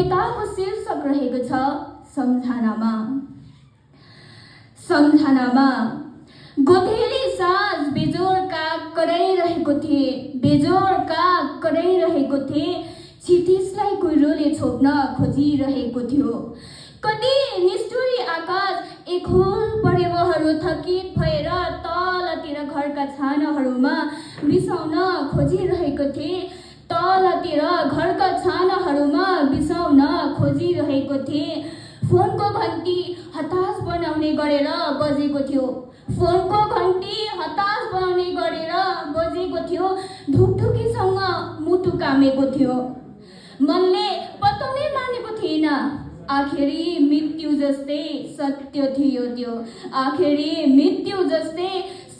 कविताको शीर्षक रहेको छ सम्झनामा। सम्झनामा गोधेली साँझ बेजोड काग कराइरहेको थिए, बेजोड काग कराइरहेको थिए, क्षितिजलाई कुहिरोले छोप्न खोजिरहेको थियो। कति निष्ठुरी आकाश एकहोल परेवाहरू थकित भएर तलतिर घरका छानाहरूमा बिसाउन खोजिरहेको थिए, तलतिर घरका छानाहरूमा बिसाउन खोजिरहेको थिए। फोनको घन्टी हताश बनाउने गरेर बजेको थियो, फोनको घन्टी हताश बनाउने गरेर बजेको थियो। ढुकढुकीसँग मुटु कामेको थियो, मनले पत्याउनै मानेको थिएन। आखिरी मृत्यु जस्तै सत्य थियो त्यो, आखिरी मृत्यु जस्तै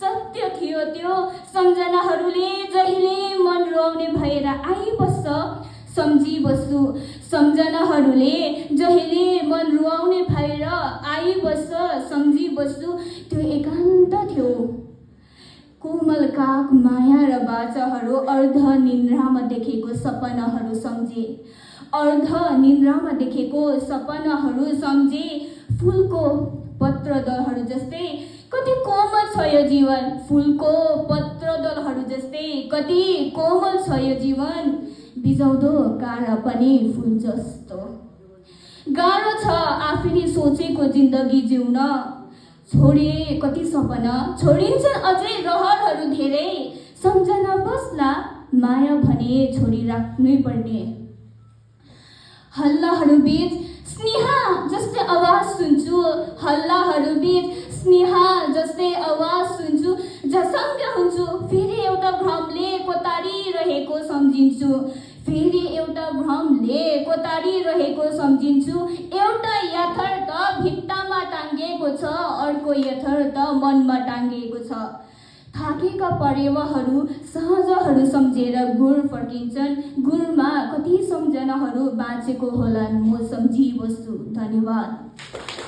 सत्य थियो त्यो। सम्झनाहरूले जहिले मन रुवाउने भएर आइबस्छ, सम्झिबस्छु। सम्झनाहरूले जहिले मन रुवाउने भएर आइबस्छ, सम्झिबस्छु। त्यो एकान्त थियो। कोमल काग माया र बाचाहरू अर्ध निन्द्रामा देखेको सपनाहरू सम्झे, अर्ध निन्द्रामा देखेको सपनाहरू सम्झे। फुलको पत्रदलहरू जस्तै कति कोमल छ यो जीवन, फुलको पत्रदलहरू जस्तै कति कोमल छ यो जीवन। बिजाउँदो काँडा पनि फुल जस्तो। गाह्रो छ आफैले सोचेको जिन्दगी जिउन, छोडे कति सपना, छोडिन्छन् अझै रहरहरू धेरै। सम्झना बस्ला माया भने छोडिराख्नै पर्ने। हल्लाहरू बीच स्नेहा जस्तै आवाज सुन्छु, हल्लाहरू बीच स्नेहा जस्तै आवाज सुन्छु। झसङ्ग हुन्छु, फेरि एउटा भ्रमले कोतारिरहेको सम्झिन्छु, फेरि एउटा भ्रमले कोतारिरहेको सम्झिन्छु। एउटा यथार्थ भित्तामा टाङ्गिएको छ, अर्को यथार्थ मनमा टाङ्गिएको छ। थाकेका परेवाहरू साँझहरू सम्झेर गुर फर्किन्छन्, गुरमा कति सम्झनाहरू बाँचेको होलान्, म सम्झिबस्छु। धन्यवाद।